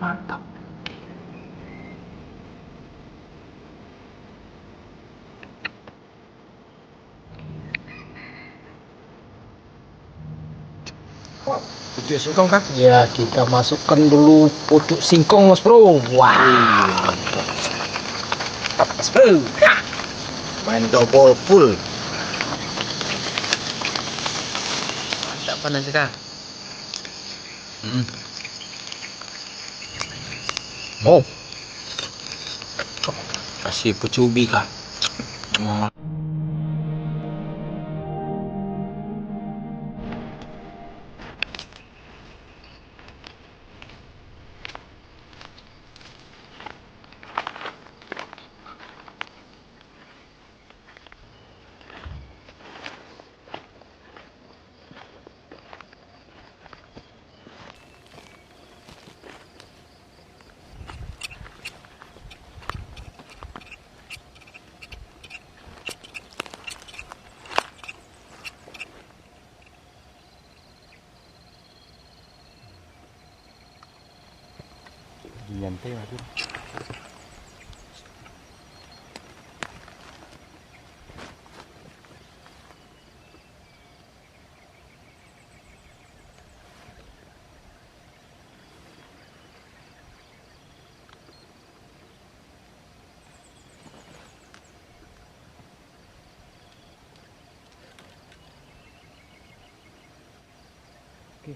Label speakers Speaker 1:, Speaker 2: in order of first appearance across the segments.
Speaker 1: Mantap.
Speaker 2: Pucuk singkong kan?
Speaker 1: Ya, kita masukkan dulu pucuk singkong, Mas Bro. Wah. Mantap, Mas Bro.
Speaker 2: Main double full. Mantap panas kah?
Speaker 1: Oh. Kasih pucuk ubi kah? Nyantai lagi. Oke.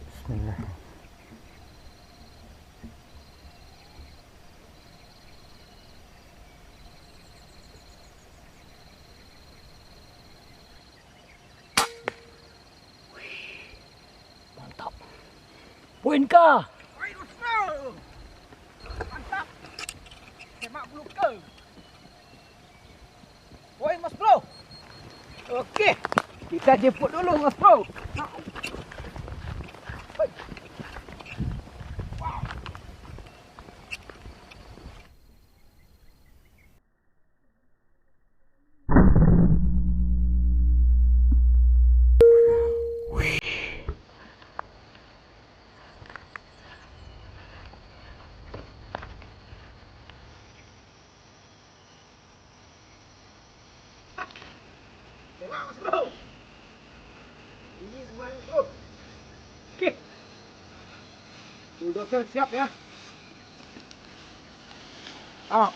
Speaker 1: Bismillah. Mantap. Poin kah?
Speaker 3: Poin Mas Bro. Mantap. Semak bulu ke. Poin Mas Bro. Okey. Kita jemput dulu Mas Bro. Semak Mas Bro. Ini semuanya Mas Bro. Okey. Bulldozer siap ya. Ah.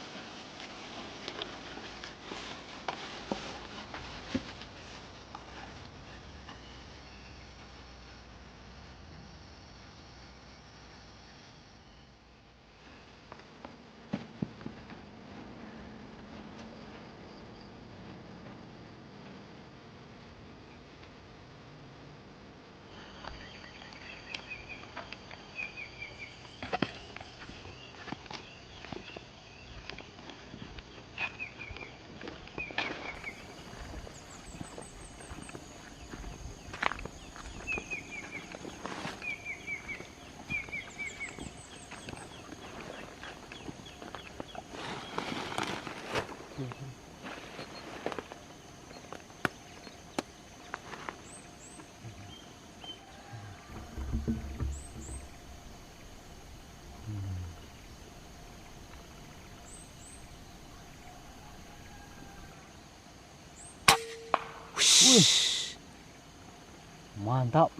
Speaker 1: Mantap.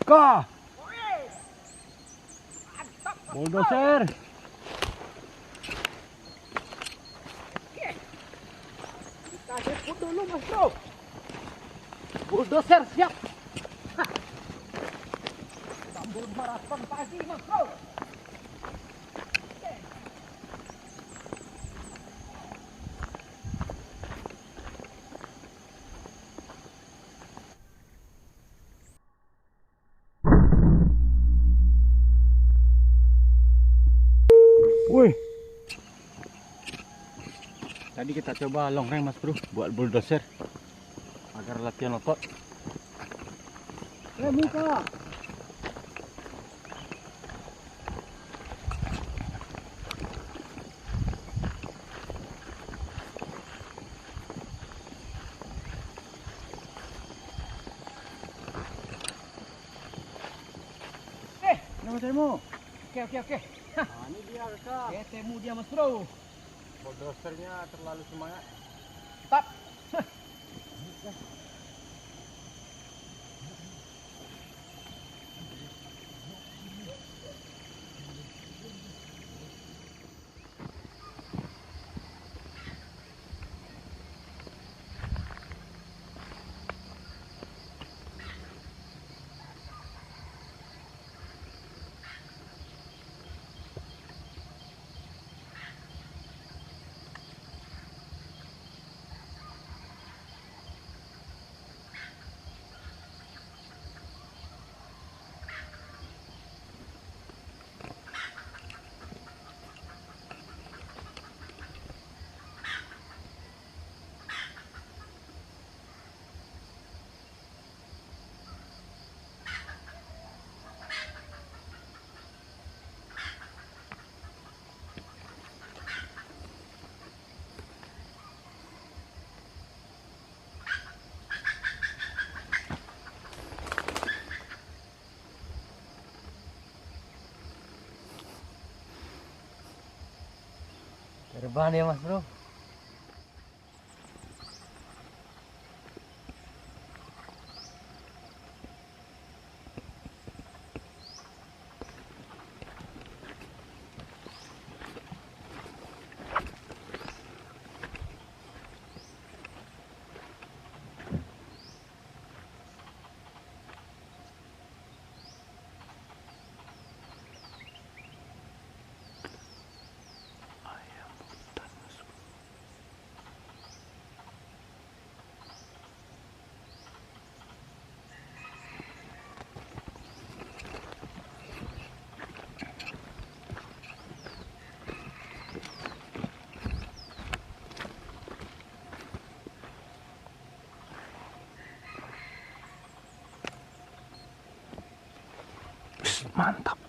Speaker 1: Kah?
Speaker 3: Mantap.
Speaker 1: Bulldozer.
Speaker 3: Okey. Kita jemput dulu Mas Bro. Bulldozer siap. Sambut maraton pagi Mas Bro.
Speaker 1: Wih. Tadi kita coba long range Mas Bro buat bulldozer agar latihan otot.
Speaker 3: Muka.
Speaker 1: Nama saya Mo.
Speaker 3: Oke.
Speaker 2: Nah, ini dia kakak.
Speaker 3: Ketemu dia Mas Bro.
Speaker 2: Bulldosernya terlalu semangat.
Speaker 3: Tap.
Speaker 2: Terbang ya Mas Bro.
Speaker 1: Mantap.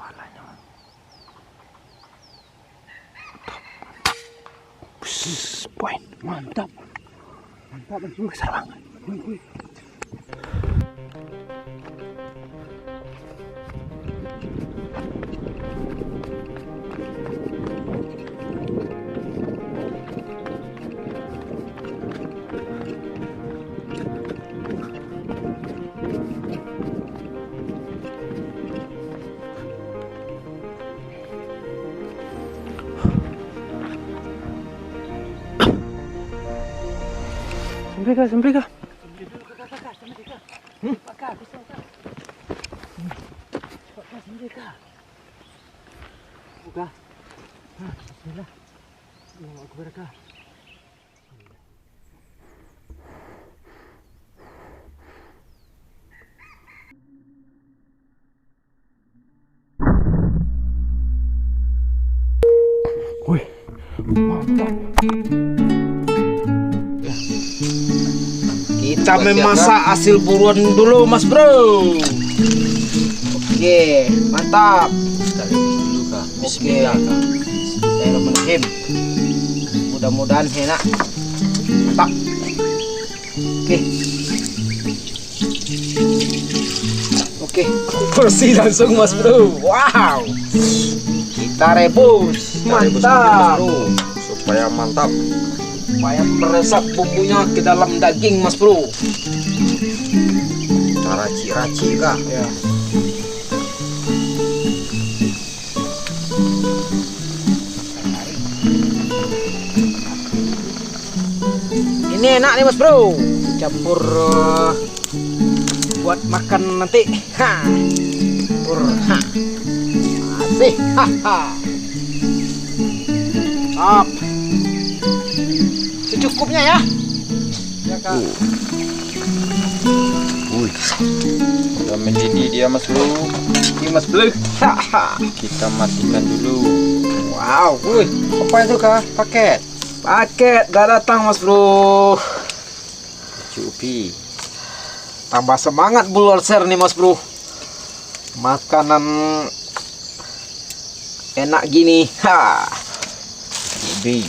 Speaker 1: Palanya. Poin. Mantap. Mantap betul. Besar banget. Sampai kah?
Speaker 3: Buka. Bismillah. Allahu Akbar kah.
Speaker 1: Wih, mantap. Kita memasak hasil buruan dulu Mas Bro. Oke, mantap.
Speaker 2: Sekali dulu kak. Bismillah kak.
Speaker 1: Bismillahirrahmanirrahim. Mudah-mudahan enak. Mantap. Oke, bersih langsung Mas Bro. Wow. Kita rebus. Mantap.
Speaker 2: Supaya mantap.
Speaker 1: Supaya meresap bumbunya ke dalam daging Mas Bro.
Speaker 2: Kita racik-racik kak.
Speaker 1: Ya. Ini enak nih Mas Bro. Campur buat makan nanti. Ha. Ha. Asih. Ha. Up. Secukupnya ya. Ya Kak.
Speaker 2: Wih. Udah mendidih dia Mas Bro.
Speaker 1: Ini Mas Bro.
Speaker 2: Kita matikan dulu.
Speaker 1: Wow. Wih.
Speaker 2: Apa itu kak? Paket.
Speaker 1: Paket gak datang Mas Bro.
Speaker 2: Cupi.
Speaker 1: Tambah semangat bulldozer nih Mas Bro. Makanan enak gini. Ha.
Speaker 2: ubi.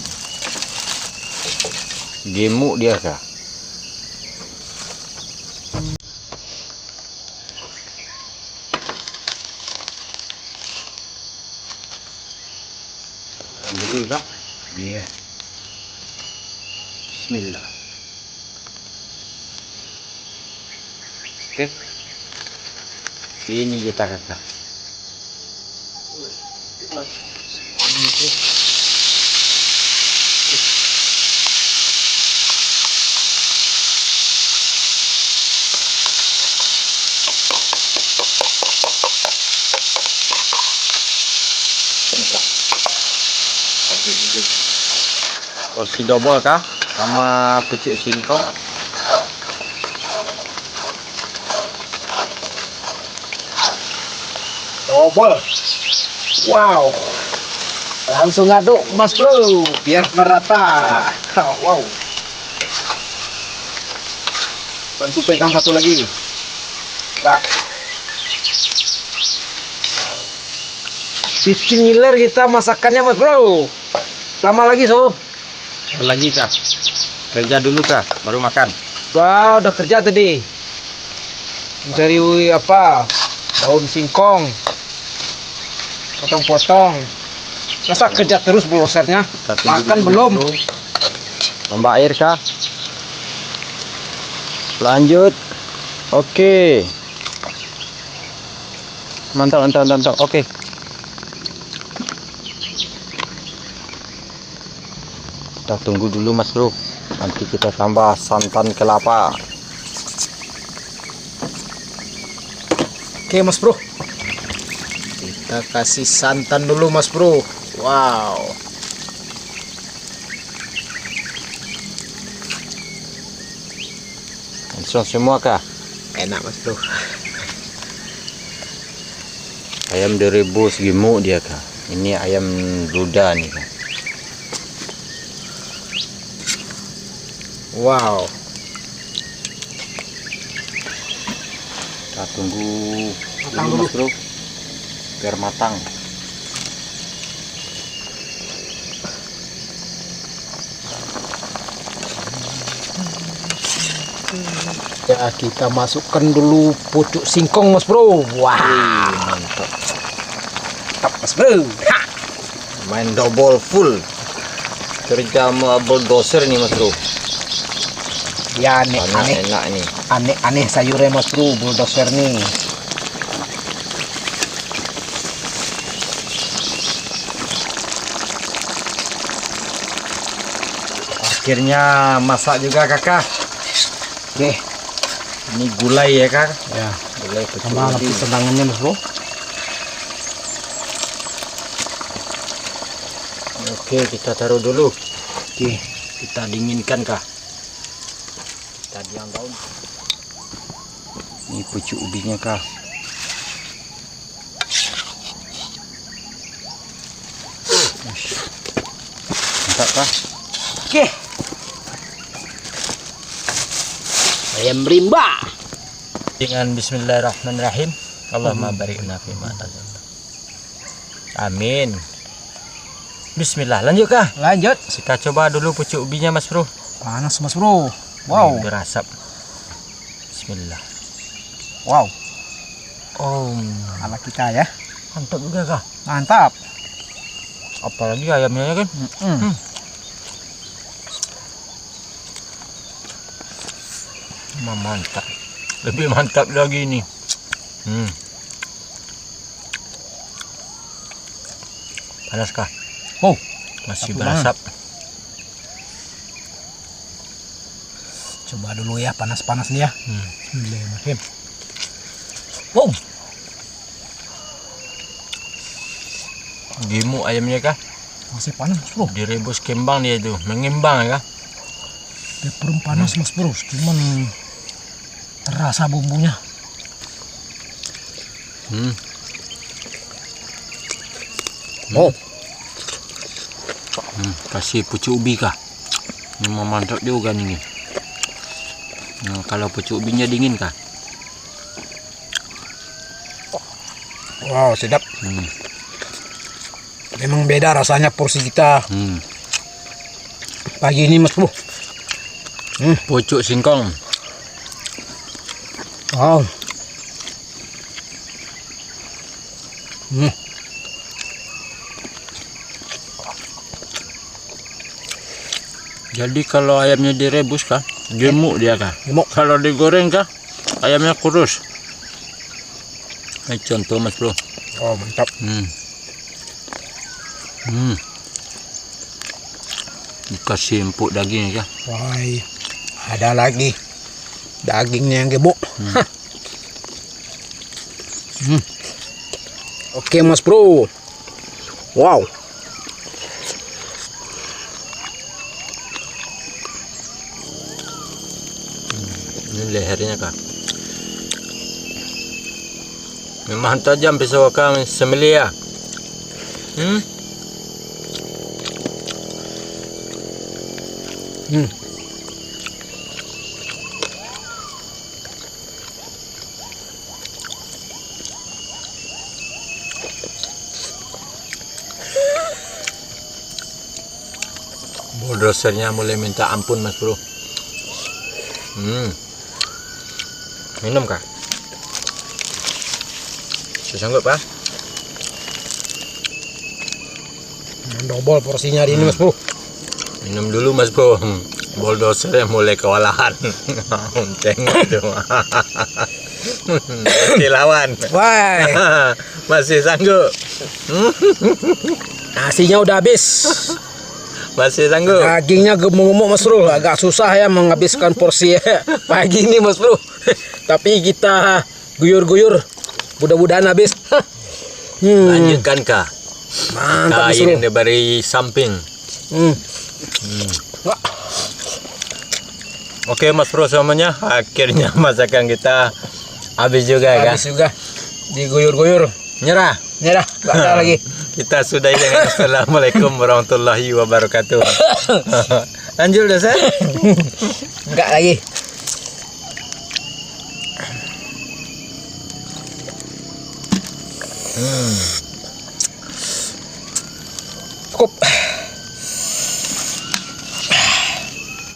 Speaker 2: Gemuk dia kah? Betul kah?
Speaker 1: Iya.
Speaker 2: Bismillah. Oke. Ini kita kakak. Porsi double kah? Sama pucuk singkong.
Speaker 1: Double. Wow. Langsung aduk Mas Bro biar merata. Wow. Bantu pegang satu lagi. Nah. Bismillah kita masakannya Mas Bro. Lama lagi sob.
Speaker 2: Lagi kah? Kerja dulu kah? Baru makan.
Speaker 1: Wah, udah kerja tadi. Mencari apa? Daun singkong. Potong-potong. Masa kerja terus bulldosernya? Makan belum?
Speaker 2: Tambah air kah? Lanjut. Oke. Mantap, mantap, mantap. Oke. Kita tunggu dulu Mas Bro. Nanti kita tambah santan kelapa.
Speaker 1: Oke Mas Bro. Kita kasih santan dulu Mas Bro. Wow.
Speaker 2: Langsung semua kah?
Speaker 1: Enak Mas Bro.
Speaker 2: Ayam direbus gemuk dia kah? Ini ayam duda nih kah?
Speaker 1: Wow.
Speaker 2: Kita tunggu
Speaker 1: Matang
Speaker 2: dulu
Speaker 1: dulu.
Speaker 2: Mas Bro. Biar matang.
Speaker 1: Ya kita masukkan dulu pucuk singkong Mas Bro. Wah.
Speaker 2: Mantap.
Speaker 1: Mantap Mas Bro. Ha.
Speaker 2: Main double full. Kerja sama bulldozer nih Mas Bro.
Speaker 1: Ya
Speaker 2: Karena
Speaker 1: aneh-aneh.
Speaker 2: enak nih.
Speaker 1: Aneh-aneh sayurnya Mas Bro, bulldozer nih.
Speaker 2: Akhirnya masak juga kakak.
Speaker 1: Oke.
Speaker 2: Ini gulai ya kak.
Speaker 1: Ya.
Speaker 2: Gulai pucuk
Speaker 1: Sama
Speaker 2: ubi.
Speaker 1: lapis sedangannya Mas Bro.
Speaker 2: Oke kita taruh dulu.
Speaker 1: Oke.
Speaker 2: Kita dinginkan kak. Kita diam daun. Ini pucuk ubinya kak. Mantap kak.
Speaker 1: Oke. Ayam rimba.
Speaker 2: Dengan bismillahirrahmanirrahim. Allahumma barikna fi ma razaqtana. Amin. Bismillah, lanjut kah?
Speaker 1: Lanjut.
Speaker 2: Kita coba dulu pucuk ubinya Mas Bro.
Speaker 1: Panas Mas Bro. Wow.
Speaker 2: Ini berasap. Bismillah.
Speaker 1: Wow.
Speaker 2: Oh,
Speaker 1: Ala kita ya.
Speaker 2: mantap juga kah?
Speaker 1: Mantap.
Speaker 2: Apalagi ayamnya kan? Mantap. Lebih mantap lagi ini. Panas kah?
Speaker 1: Oh,
Speaker 2: Masih
Speaker 1: Satu
Speaker 2: berasap.
Speaker 1: coba dulu ya panas-panas nih ya. Bismillahirrahmanirrahim.
Speaker 2: Wow. Gemuk ayamnya kah?
Speaker 1: Masih panas Mas Bro.
Speaker 2: Direbus kembang dia itu, mengembang ya kah?
Speaker 1: Dia belum panas Mas Bro, cuman terasa bumbunya. Oh,
Speaker 2: Kasih pucuk ubi kah? Ini mau mantap juga nih. Nah, kalau pucuk ubinya dingin kah?
Speaker 1: wow sedap. Memang beda rasanya porsi kita Pagi ini Mas Bro.
Speaker 2: Pucuk singkong.
Speaker 1: Wow.
Speaker 2: Jadi kalau ayamnya direbus kah? Gemuk dia kah?
Speaker 1: Gemuk.
Speaker 2: Kalau digoreng kah? Ayamnya kurus. Ini contoh Mas Bro.
Speaker 1: Oh, mantap.
Speaker 2: Dikasih empuk daging kah?
Speaker 1: Wah, ada lagi dagingnya yang gemuk. Oke Mas Bro. Wow.
Speaker 2: Ini lehernya kah? Memang tajam pisau kami sembelih ya. Bulldosernya mulai minta ampun Mas Bro. Minum kah? Sanggup Pak?
Speaker 1: Double porsinya hari ini Mas Bro.
Speaker 2: Minum dulu Mas Bro. Bulldosernya mulai kewalahan. Tengok itu. Masih lawan.
Speaker 1: Wah,
Speaker 2: Masih sanggup.
Speaker 1: nasinya udah habis.
Speaker 2: Masih sanggup.
Speaker 1: Dagingnya gemuk-gemuk Mas Bro. Agak susah ya menghabiskan porsi pagi ini Mas Bro. Tapi kita guyur-guyur. Mudah-mudahan habis.
Speaker 2: Lanjutkan kah?
Speaker 1: Mantap Mas Bro.
Speaker 2: Ini dari samping.
Speaker 1: Wah.
Speaker 2: Oke Mas Bro semuanya, akhirnya masakan kita habis juga kan?
Speaker 1: Habis juga. Diguyur-guyur.
Speaker 2: Nyerah.
Speaker 1: Nyerah, gak ada lagi.
Speaker 2: Kita sudahi dengan Assalamualaikum warahmatullahi wabarakatuh. Lanjut dah saya.
Speaker 1: Enggak lagi.